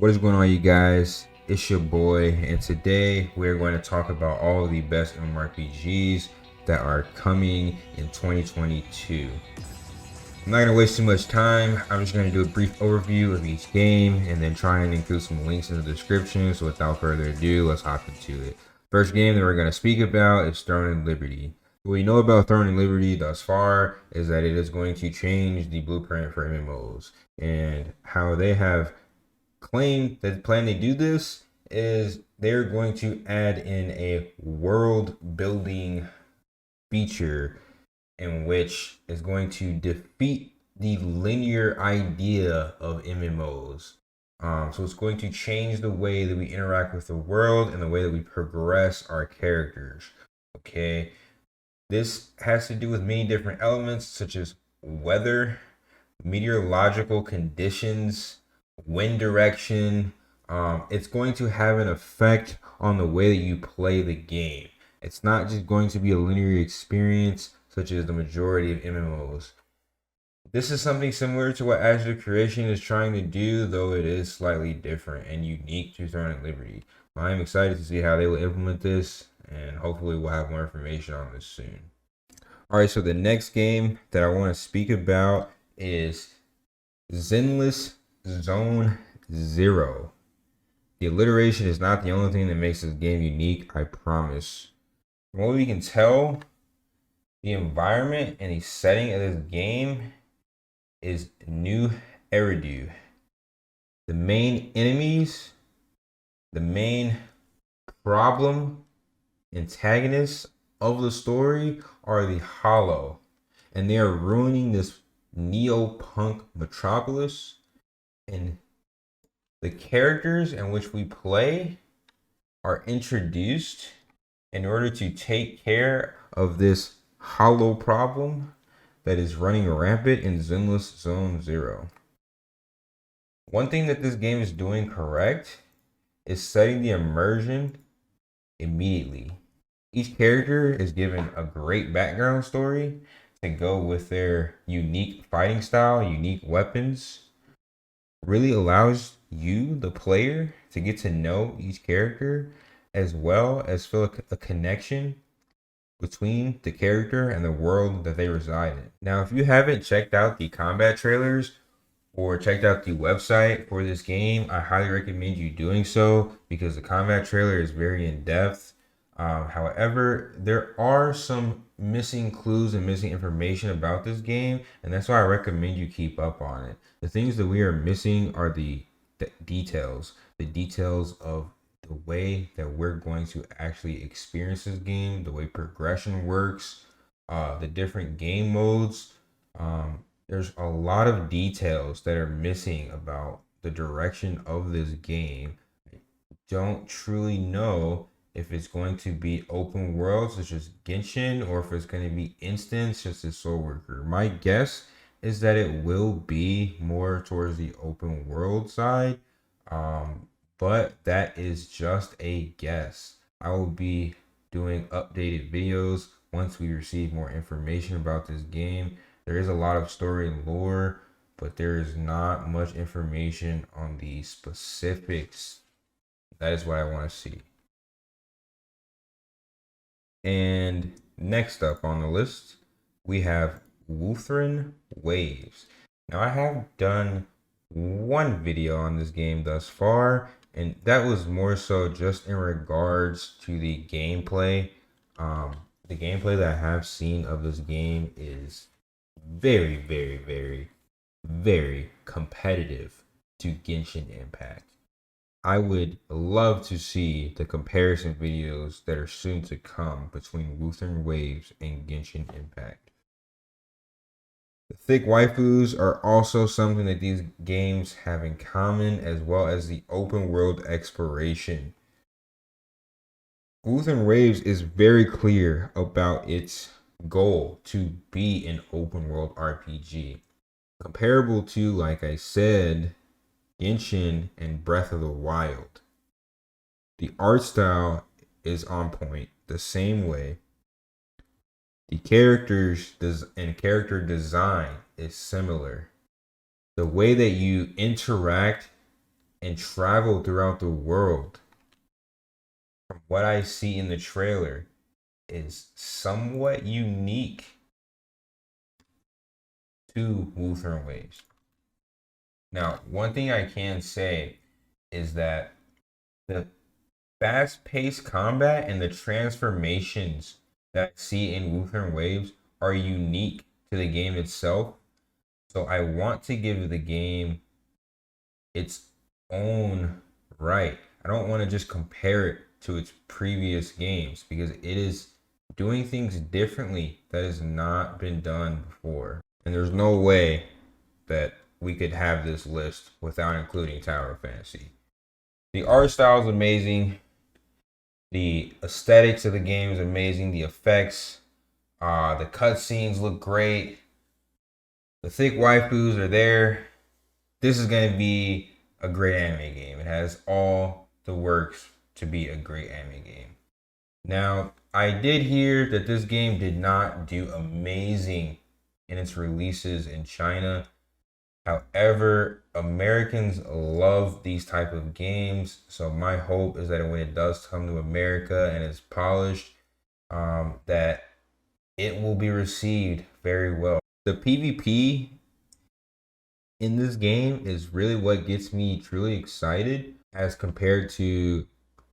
What is going on, you guys? It's your boy, and today we're going to talk about all of the best MMORPGs that are coming in 2022. I'm not going to waste too much time. I'm just going to do a brief overview of each game and then try and include some links in the description. So without further ado, let's hop into it. First game that we're going to speak about is Throne and Liberty. What we know about Throne and Liberty thus far is that it is going to change the blueprint for MMOs, and how they have claim that the plan to do this is they're going to add in a world building feature in which is going to defeat the linear idea of MMOs. So it's going to change the way that we interact with the world and the way that we progress our characters. Okay, this has to do with many different elements such as weather, meteorological conditions, wind direction. It's going to have an effect on the way that you play the game. It's not just going to be a linear experience such as the majority of MMOs. This is something similar to what Azure Creation is trying to do, though it is slightly different and unique to Throne and Liberty. I'm excited to see how they will implement this, and hopefully we'll have more information on this soon. Alright, so the next game that I want to speak about is Zenless Zone 0. The alliteration is not the only thing that makes this game unique, I promise. From what we can tell, the environment and the setting of this game is New Eridu. The main enemies, the main problem antagonists of the story are the Hollow, and they are ruining this neo-punk metropolis, and the characters in which we play are introduced in order to take care of this Hollow problem that is running rampant in Zenless Zone 0. One thing that this game is doing correct is setting the immersion immediately. Each character is given a great background story to go with their unique fighting style, unique weapons. Really allows you, the player, to get to know each character as well as feel a connection between the character and the world that they reside in. Now, if you haven't checked out the combat trailers or checked out the website for this game, I highly recommend you doing so because the combat trailer is very in depth. However, there are some missing clues and missing information about this game, and that's why I recommend you keep up on it. The things that we are missing are the details of the way that we're going to actually experience this game, the way progression works, the different game modes. There's a lot of details that are missing about the direction of this game. I don't truly know if it's going to be open world such as Genshin, or if it's going to be instance such as Soul Worker. My guess is that it will be more towards the open world side, but that is just a guess. I will be doing updated videos once we receive more information about this game. There is a lot of story and lore, but there is not much information on the specifics. That is what I want to see. And next up on the list, we have Wuthering Waves. Now, I have done one video on this game thus far, and that was more so just in regards to the gameplay. The gameplay that I have seen of this game is very, very, very, very competitive to Genshin Impact. I would love to see the comparison videos that are soon to come between Wuthering Waves and Genshin Impact. The thick waifus are also something that these games have in common, as well as the open world exploration. Wuthering Waves is very clear about its goal to be an open world RPG. Comparable to, like I said, Genshin and Breath of the Wild. The art style is on point the same way. The characters and character design is similar. The way that you interact and travel throughout the world, from what I see in the trailer, is somewhat unique to Wuthering Waves. Now, one thing I can say is that the fast-paced combat and the transformations that I see in Wuthering Waves are unique to the game itself. So I want to give the game its own right. I don't want to just compare it to its previous games because it is doing things differently that has not been done before. And there's no way that we could have this list without including Tower of Fantasy. The art style is amazing. The aesthetics of the game is amazing. The effects, the cutscenes look great. The thick waifus are there. This is going to be a great anime game. It has all the works to be a great anime game. Now, I did hear that this game did not do amazing in its releases in China. However, Americans love these type of games, so my hope is that when it does come to America and it's polished, that it will be received very well. The PvP in this game is really what gets me truly excited as compared to,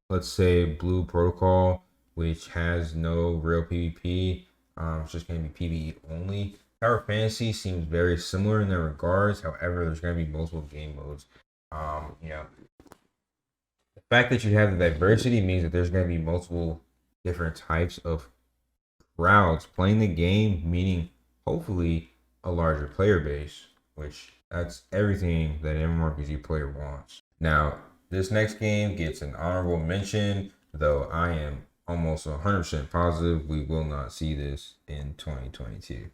let's say, Blue Protocol, which has no real PvP. It's just going to be PvE only. Tower Fantasy seems very similar in their regards. However, there's going to be multiple game modes. The fact that you have the diversity means that there's going to be multiple different types of crowds playing the game, meaning hopefully a larger player base, which that's everything that an MMORPG player wants. Now, this next game gets an honorable mention, though I am almost 100% positive we will not see this in 2022.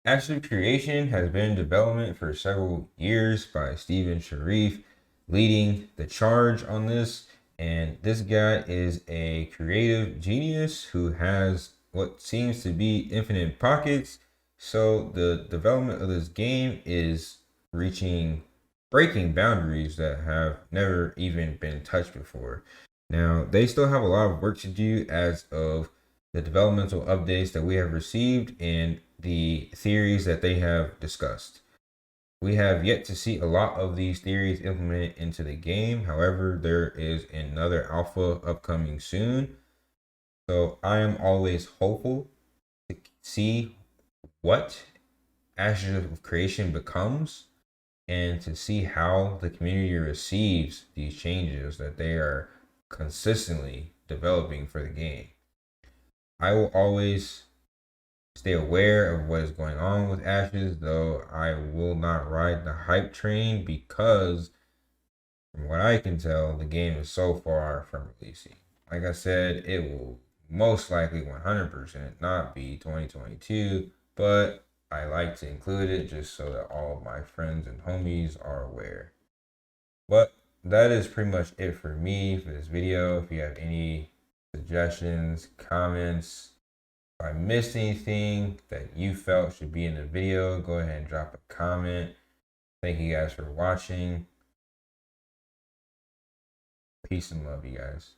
Actually, Creation has been in development for several years by Steven Sharif, leading the charge on this. And this guy is a creative genius who has what seems to be infinite pockets. So the development of this game is breaking boundaries that have never even been touched before. Now, they still have a lot of work to do as of the developmental updates that we have received and the theories that they have discussed. We have yet to see a lot of these theories implemented into the game. However, there is another alpha upcoming soon. So I am always hopeful to see what Ashes of Creation becomes and to see how the community receives these changes that they are consistently developing for the game. I will always stay aware of what is going on with Ashes, though I will not ride the hype train because from what I can tell, the game is so far from releasing. Like I said, it will most likely 100% not be 2022, but I like to include it just so that all of my friends and homies are aware. But that is pretty much it for me for this video. If you have any suggestions, comments, if I missed anything that you felt should be in the video, go ahead and drop a comment. Thank you guys for watching. Peace and love, you guys.